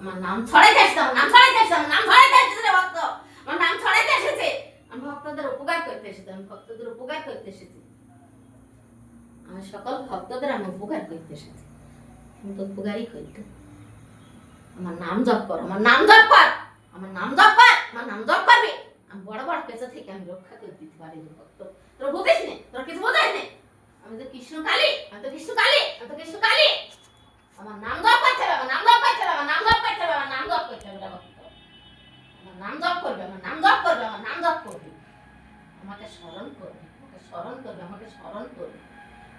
আমার নাম ছড়াইতে এসেছে, আমার নাম ছড়াইতে এসেছে, আমার নাম ছড়াইতে এসেছে রে ভক্ত, আমার নাম ছড়াইতে এসেছে। আমি ভক্তদের উপকার করতে এসেছি, আমি ভক্তদের উপকার করতে এসেছি, আমি সকল ভক্তদের আমি উপকার করতে এসেছি। তুমি তো উপকারই করতে। আমার নাম জপ কর, আমার নাম জপ কর, আমার নাম জপ কর, আমার নাম জপ করবি। আমি বড় বড় পেঁচা থেকে আমি রক্ষা করে দিতে পারি রে ভক্ত। তোর বুঝিস নে, তোর কিছু বোঝাস নে। আমি তো কৃষ্ণ কালী, আমি তো কৃষ্ণ কালী, আমি তো কৃষ্ণ কালী। আমার নাম জপ করতে হবে, আমার নাম জপ করতে হবে, আমার নাম জপ করতে হবে, আমার নাম জপ করতে হবে ভক্ত। আমার নাম জপ করবে, আমার নাম জপ করবে, আমার নাম জপ করবে। আমাকে স্মরণ করবে, আমাকে স্মরণ করবে, আমাকে স্মরণ করবে।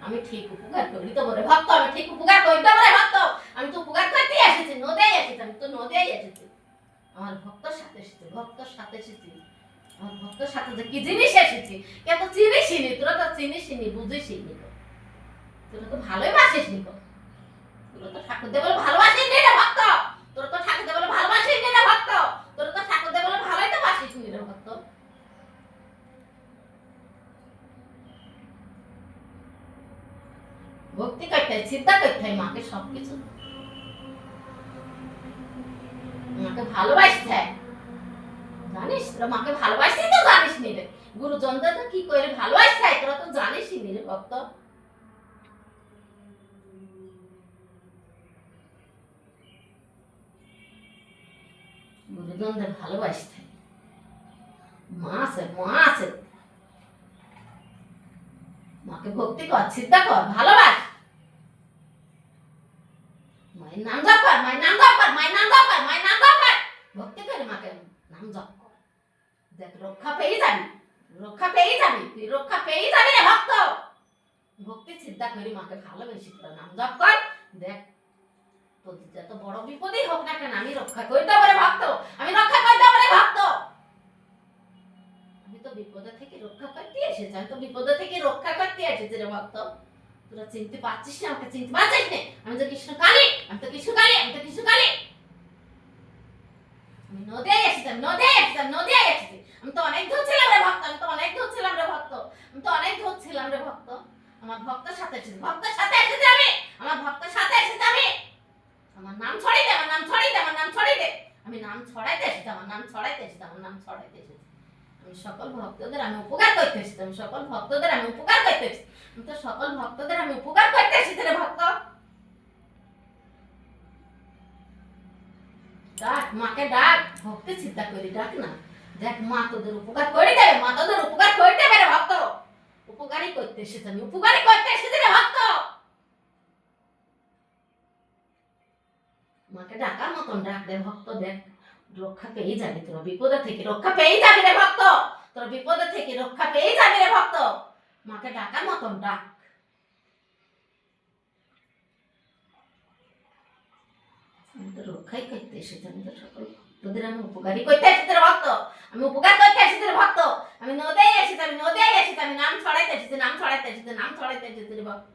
আমি ঠিক উপকার করি তো বলে ভক্ত, আমি ঠিক উপকার করি তো বলে ভক্ত। আমি তো উপকার করতে এসেছি, নদেই এসেছি, আমি তো নদেই এসেছি। আমার ভক্তর সাথে এসেছি, ভক্তর সাথে এসেছি। আমার ভক্তর সাথে যে কি জিনিস এসেছি, কে তো চিনিসনি, তোরা তো চিনিসনি, বুঝিসনি, তোরা তো ভালোই বাসিস নি। তোরা তো ঠাকুর দেব বলে ভালোবাসিস নি রে ভক্ত, তোরা তো ঠাকুর দেব বলে ভালোবাসিস নি রে ভক্ত, তোরা তো ঠাকুর দেব বলে ভালোই তো বাসিস নি রে ভক্ত। ভক্তি করতে হয়, চিন্তা করতে হয়, মাকে সবকিছু, মাকে ভালোবাসতে হয়। জানিস তোরা মাকে ভালোবাসিস তো জানিস নি রে, গুরুজনদের তো কি করে ভালোবাসতে হয় তোরা তো জানিসই নি রে ভক্ত। গুরুজনদের ভালোবাসতে হয়। মা আছে, মা আছে, মাকে ভক্তি কর, চিন্তা কর, ভালোবাস। মায়ের নাম জপ কর, মায়ের নাম জপ কর, মায়ের নাম জপ কর, মায়ের নাম জপ কর। ভক্তি করে মাকে নাম জপ কর, দেখ রক্ষা পেয়ে যাবি, রক্ষা পেয়ে যাবি, তুই রক্ষা পেয়ে যাবি রে ভক্ত। ভক্তি চিন্তা করি মাকে ভালোবেসে তোরা নাম জপ কর, দেখ তোর যত বড় বিপদই হোক না কেন আমি রক্ষা করতে পারে ভক্ত, আমি রক্ষা করতে পারে ভক্ত। আমি তো বিপদে থেকে রক্ষা করতে এসেছি, আমি তো বিপদে থেকে রক্ষা করতে এসেছি রে ভক্ত। তোরা চিনতে পারছিস না, আমাকে চিনতে পারছিস না। আমি তো কৃষ্ণ কালী, আমি তো কৃষ্ণ কালী, আমি তো কৃষ্ণ কালী। আমি নদীতে এসেছি, আমি নদীতে এসেছি, আমি নদীতে এসেছি। আমি তো অনেক দূর ছিলাম রে ভক্ত, আমি তো অনেক দূর ছিলাম রে ভক্ত, আমি তো অনেক দূর ছিলাম রে ভক্ত। আমার ভক্তের সাথে এসেছি, ভক্তের সাথে এসেছি আমি, আমার ভক্তের সাথে এসেছি আমি। আমার নাম ছড়িয়ে দে, আমার নাম ছড়িয়ে দে, আমার নাম ছড়িয়ে দে। আমি নাম ছড়াইতে এসেছি, আমার নাম ছড়াইতে এসেছি, আমার নাম ছড়াইতে এসেছি। আমি সকল ভক্তদের আমি উপকার করতে এসেছি, আমি সকল ভক্তদের আমি উপকার করতে এসেছি। আমি তো সকল ভক্তদের আমি উপকার করতে এসেছি রে ভক্ত। ডাক মাকে, ডাক ভক্তি চিন্তা করি, ডাক না। দেখ মা তোদের উপকার করে দেবে, মা তোদের উপকার করে দেবে রে ভক্ত। উপকারই করতে এসেছি, আমি উপকারই করতে এসেছি রে ভক্ত। মাকে ডাকার মতন ডাক রে ভক্ত, দেখ রক্ষা পেয়ে যাবি, তোরা বিপদে থেকে রক্ষা পেয়ে যাবি রে ভক্ত, তোরা বিপদে থেকে রক্ষা পেয়ে যাবি রে ভক্ত। মাকে ডাকার মতন ডাক। আমি তো রক্ষাই করতে এসেছি, আমি তো সকল তোদের আমি উপকারই করতে এসেছি রে ভক্ত, আমি উপকার করতে এসেছি রে ভক্ত। আমি নদেই এসেছি, আমি নদেই এসেছি, আমি নাম ছড়াইতে এসেছি, নাম ছড়াইতে এসেছি, নাম ছড়াইতে এসেছি রে ভক্ত।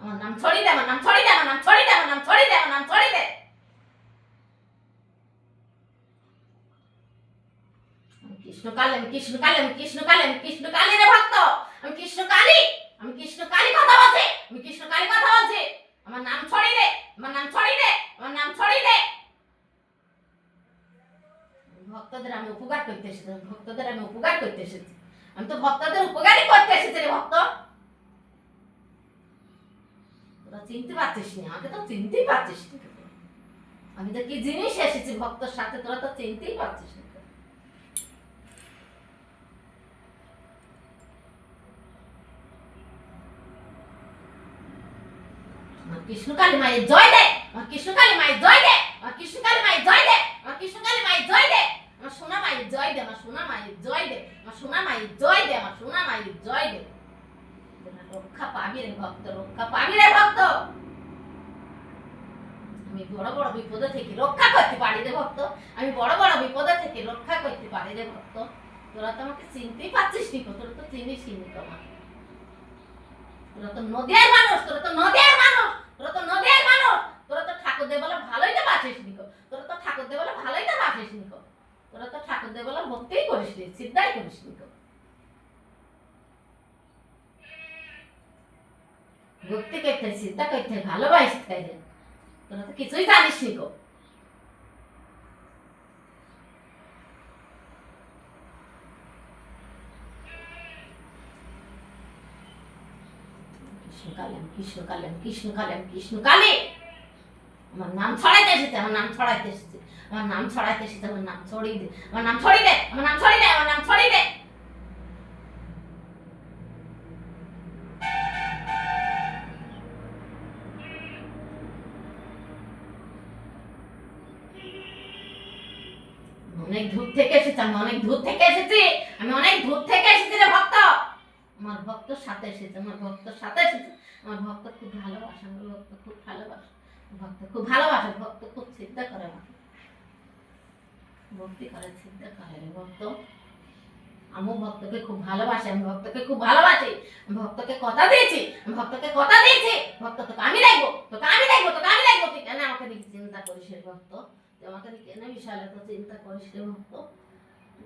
আমার নাম ছড়িয়ে দে, আমার নাম ছড়িয়ে দে, আমার নাম ছড়িয়ে দে, আমার নাম ছড়িয়ে দে, আমার নাম ছড়িয়ে দে। কৃষ্ণ কালী, আমি কৃষ্ণ কালী, আমি কৃষ্ণ কালী, আমি কৃষ্ণ কালী রে ভক্ত। আমি কৃষ্ণ কালী, আমি কৃষ্ণ কালী কথা বলছি, আমি কৃষ্ণ কালী কথা বলছি। আমার নাম ছড়িয়ে দে, আমার নাম ছড়িয়ে দে, আমার নাম ছড়িয়ে দে। ভক্তদের আমি উপকার করতে এসেছি, ভক্তদের আমি উপকার করতে এসেছি। আমি তো ভক্তদের উপকারই করতে এসেছি রে ভক্ত। তোরা চিনতে পারছিস না, আমাকে তো চিনতেই পারছিস না। আমি তো কি জিনিস এসেছি ভক্তর সাথে, তোরা তো চিনতেই পারছিস না। কৃষ্ণ কালী মায়ের জয় দে, আমার কৃষ্ণ কালী মায়ের জয় দে, আমার কৃষ্ণ কালী মায়ের জয় দে, আমার কৃষ্ণ কালী মায়ের জয় দে। আমার সোনা মায়ের জয় দে, আমার সোনা মায়ের জয় দে, আমার সোনা মায়ের জয় দে, আমার সোনা মায়ের জয় দে। রক্ষা পাবি রে ভক্ত, রক্ষা পাবি রে ভক্ত। আমি বড় বড় বিপদে থেকে রক্ষা করতে পারি রে ভক্ত, আমি বড় বড় বিপদে থেকে রক্ষা করতে পারি রে ভক্ত। তোরা তো আমাকে চিনতেই পারছিস নি, তোরা তো চিনিস নি আমাকে। তোরা তো নদীর মানুষ, তোরা তো নদীর মানুষ, তোরা তো নদীর মানুষ। তোরা তো ঠাকুর দেব বলে ভালোই তো বাসিস নিকো, তোরা তো ঠাকুর দেব বলে ভালোই তো বাসিস নিকো, তোরা তো ঠাকুর দেব বলে ভক্তিই করিস নি, চিন্তাই করিস নিকো। ভক্তি করতে চিন্তা করতে ভালোবাসতে তোরা তো কিছুই জানিস নি গো। কৃষ্ণ কালী আমার নাম ছড়াইতে এসেছে, আমার নাম ছড়াইতে এসেছে, আমার নাম ছড়াইতে এসেছে, আমার নাম ছড়িয়ে দে, আমার নাম ছড়িয়ে দে, আমার নাম ছড়িয়ে দে, আমার নাম ছড়িয়ে দে। অনেক দূর থেকে এসেছি, আমি অনেক দূর থেকে এসেছি, আমি অনেক দূর থেকে এসেছি রে ভক্ত। আমার ভক্তর সাথে এসেছে, আমার ভক্তর সাথে এসেছে, আমার ভক্ত খুব ভালোবাসে, আমার ভক্ত খুব ভালোবাসে, ভক্ত খুব ভালোবাসে, ভক্ত খুব চিন্তা করে আমাকে, ভক্তি করে চিন্তা করে রে ভক্ত। আমি ভক্তকে খুব ভালোবাসি, আমি ভক্তকে খুব ভালোবাসি, আমি ভক্তকে কথা দিয়েছি, আমি ভক্তকে কথা দিয়েছি, ভক্ত তোকে আমি দেখবো, তোকে আমি দেখবো, তোকে আমি দেখবো। তুই কেন আমাকে নিয়ে চিন্তা করিস রে ভক্ত? তুই আমাকে নিয়ে কেন বিশাল এত চিন্তা করিস রে ভক্ত?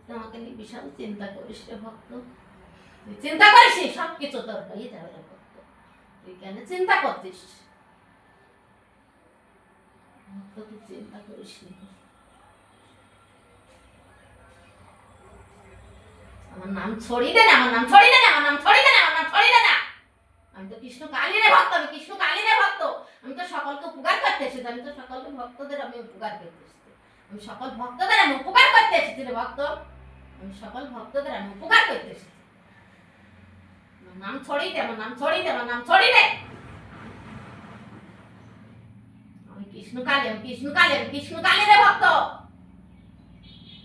তুই আমাকে নিয়ে বিশাল চিন্তা করিস রে ভক্ত। তুই চিন্তা করিস সব কিছু তোর হয়ে যাবে রে ভক্ত। তুই কেন চিন্তা করছিস ভক্ত? তুই চিন্তা করিস নি। আমার নাম ছড়িয়ে দে না, আমার নাম ছড়িয়ে দে না, আমার নাম ছড়িয়ে দে না, আমার নাম ছড়িয়ে দে না। আমি তো কৃষ্ণ কালীর ভক্ত, আমি কৃষ্ণ কালীর ভক্ত। আমি তো সকলকে উপকার করতে এসেছি, আমি তো সকলকে ভক্তদের আমি উপকার করতে এসেছি, আমি সকল ভক্তদের আমি উপকার করতে এসেছি রে ভক্ত। আমি সকল ভক্তদের আমি উপকার করতে এসেছি। আমার নাম ছড়িয়ে দে, আমার নাম ছড়িয়ে দে, আমার নাম ছড়িয়ে দে। আমি কৃষ্ণ কালী, আমি কৃষ্ণ কালী, আমি কৃষ্ণ কালীর ভক্ত।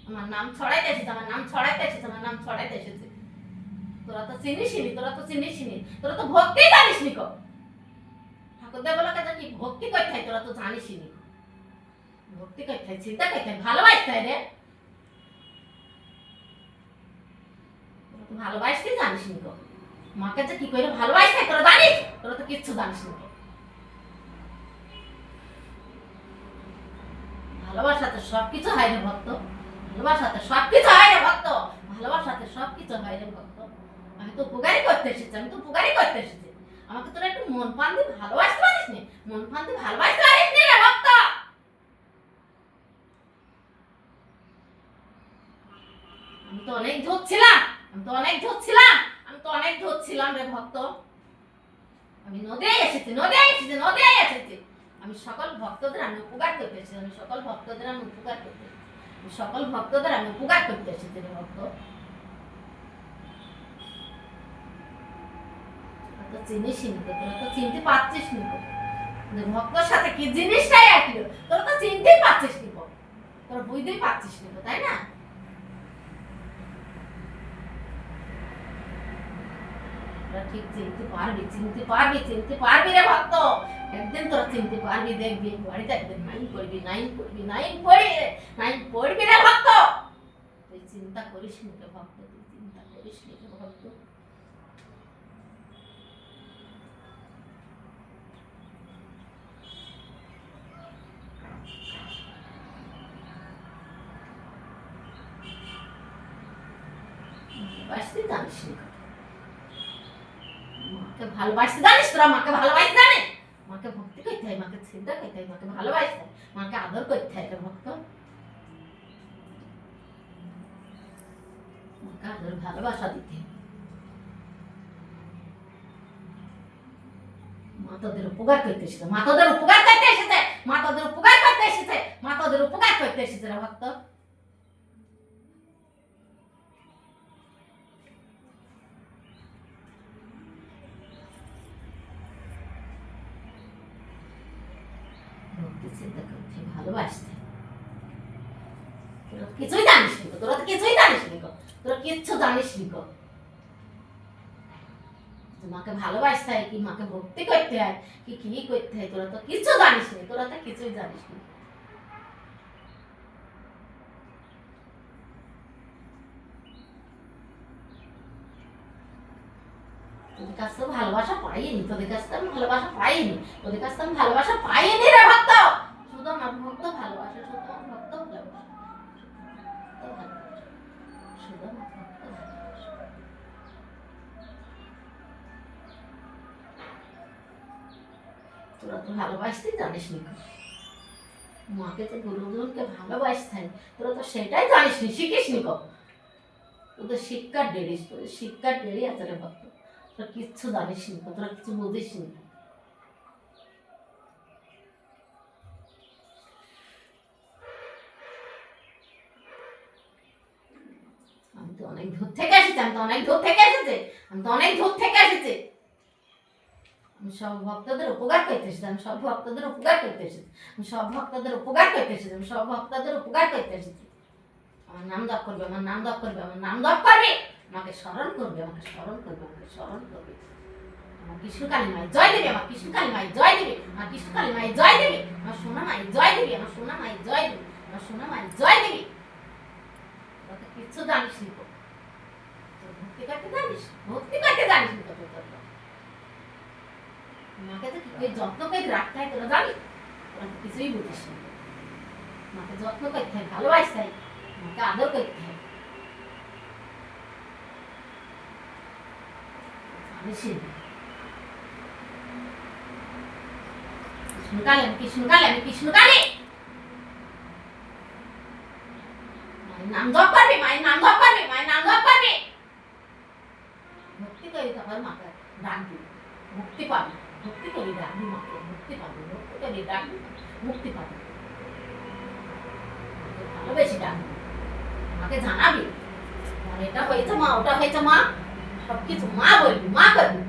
আমার নাম ছড়াইতে এসেছে, আমার নাম ছড়াইতে এসেছে, আমার নাম ছড়াইতে এসেছে। তোরা তো চিনিসনি, তোরা তো চিনিসনি, তোরা তো ভক্তি জানিসনি কো। ঠাকুর দেবলাকে কি ভক্তি করতে হয় তোরা তো জানিসনি। ভক্তি করতে হয়, চিন্তা করতে হয়, ভালোবাসতে হয় রে। তোরা তো ভালোবাসতে জানিসনি কো। মাকে যে কি করে ভালোবাসতে হয় তোরা জানিস? তোরা তো কিচ্ছু জানিসনি কো। ভালোবাসাতে সবকিছু হয় রে ভক্ত, ভালোবাসাতে সবকিছু হয় রে ভক্ত, ভালোবাসাতে সবকিছু হয় রে ভক্ত। আমি তো উপকারই করতে এসেছি, আমি তো উপকারই করতে এসেছি। আমাকে তোরা একটু মন প্রাণ দিয়ে ভালোবাসতে পারিস নি, মন প্রাণ দিয়ে ভালোবাসতে পারিস নি রে ভক্ত। আমি তো অনেক ধরছিলাম, আমি তো অনেক ধরছিলাম, আমি তো অনেক ধরছিলাম রে ভক্ত। আমি নদীতে এসেছি, নদীতে এসেছি, নদীতে এসেছি। আমি সকল ভক্তদের আমি উপকার করতে এসেছি, আমি সকল ভক্তদের আমি উপকার করতে এসেছি, আমি সকল ভক্তদের আমি উপকার করতে এসেছি রে ভক্ত। তো চিনিস নি, তোরা তো চিনতে পারছিস নি ভক্তর সাথে কি জিনিসটাই আসলো, তোরা তো চিনতেই পারছিস নি, তোরা বুঝতেই পারছিস নি, তাই না? তোরা ঠিক চিনতে পারবি, চিনতে পারবি, চিনতে পারবি রে ভক্ত। একদিন তোরা চিনতে পারবি, দেখবি বাড়িতে একদিন নাইন পড়বি, নাইন পড়বি, নাইন পড়বি, নাইন পড়বি রে ভক্ত। তুই চিন্তা করিস নি রে ভক্ত, তুই চিন্তা করিস নি রে ভক্ত। ভালোবাসতে জানিস নি, মাকে ভালোবাসতে জানিস? তোরা মাকে ভালোবাসতে জানিস? মাকে ভক্তি করতে হয়, মাকে চিন্তা করতে হয়, মাকে ভালোবাসতে হয়, মাকে আদর করতে হয় রে ভক্ত। মাকে আদর ভালোবাসা দিতে হয়। মা তোদের উপকার করতে এসেছে, মা তোদের উপকার করতে এসেছে, মা তোদের উপকার করতে এসেছে, মা তোদের উপকার করতে এসেছে রে ভক্ত। ভক্তি চিন্তা করতে ভালোবাসতে, তোরা কিছুই জানিস নি, তোরা তো কিছুই জানিস নি, তোরা কিচ্ছু জানিস নি। মাকে ভালোবাসতে হয় কি, মাকে ভক্তি করতে হয় কি, কি করতে হয়, তোরা তো কিছু জানিস নি, তোরা তো কিছুই জানিস নি। তোদের কাছ থেকে ভালোবাসা পাইনি, তোদের কাছ থেকে আমি ভালোবাসা পাইনি, তোদের কাছ থেকে আমি ভালোবাসা পাইনি রে ভক্ত। শুধু আমার ভক্ত ভালোবাসে, শুধু আমার ভক্ত ভালোবাসে, শুধু আমার ভক্ত ভালোবাসে। তোরা তো ভালোবাসতেই জানিস নি। মাকে যে গুরুজনকে ভালোবাসতেন তোরা তো সেটাই জানিস নি, শিখিস নি কো। তোদের শিক্ষার দেরিস, তোদের শিক্ষার দেরি আছে রে ভক্ত। তোরা কিচ্ছু জানিস নি, তোরা কিছু বুঝিস নি। আমি তো অনেক দূর থেকে এসেছি, আমি তো অনেক দূর থেকে এসেছি, আমি তো অনেক দূর থেকে এসেছি। আমি সব ভক্তদের উপকার করতে এসেছি, আমি সব ভক্তদের উপকার করতে এসেছি, আমি সব ভক্তদের উপকার করতে এসেছি, আমি সব ভক্তদের উপকার করতে এসেছি। আমার নাম জপ করবে, আমার নাম জপ করবে, আমার নাম জপ করবে, আমাকে স্মরণ করবে, আমাকে স্মরণ করবে, আমাকে স্মরণ করবে। আমার কৃষ্ণ কালী মাই জয় দেবে, আমার কৃষ্ণ কালী মাই জয় দেবে, আমার কৃষ্ণ কালী মাই জয় দেবে, আমার সোনা মাই জয় দেবে, আমার সোনা মাই জয় দেবে, আমার সোনা মাই জয় দেবে। তোরা তো কিচ্ছু জানিস নি তো। তোর ভক্তি করতে জানিস, ভক্তি করতে জানিস নি তো তোর। মাকে তো কি করে যত্ন করে রাখতে হয় তোরা জানিস? তোরা তো কিছুই বুঝিস না। মাকে যত্ন করতে হয়, ভালোবাসতে হয়, মাকে আদর করতে হয়। জানিসই না। কৃষ্ণকালী, আমি কৃষ্ণকালী, আমি কৃষ্ণকালী। মায়ের নাম জপ করবি, মায়ের নাম জপ করবি, মায়ের নাম জপ করবি। ভক্তি করি তখন মাকে ডাকবি, মুক্তি পাবি। ভক্তি করি ডাকবি মাকে, মুক্তি পাবি। ভক্তি করি ডাকবি, মুক্তি পাবি। ভালোবেসে ডাকবি, মাকে জানাবি আমার এটা হয়েছে মা, ওটা হয়েছে মা, সবকিছু মা বলবি, মা করবি।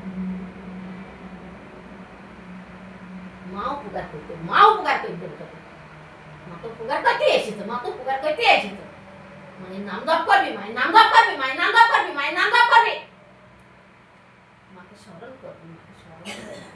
মা উপকার করতে, মা উপকার করতে হবে। মা তো উপকার করতে এসেছে, মা তো উপকার করতে এসেছে। মায়ের নাম জপ করবি, মায়ের নাম জপ করবি, মায়ের নাম জপ করবি, মায়ের নাম জপ করবি। মাকে স্মরণ করবি, মাকে স্মরণ করবি।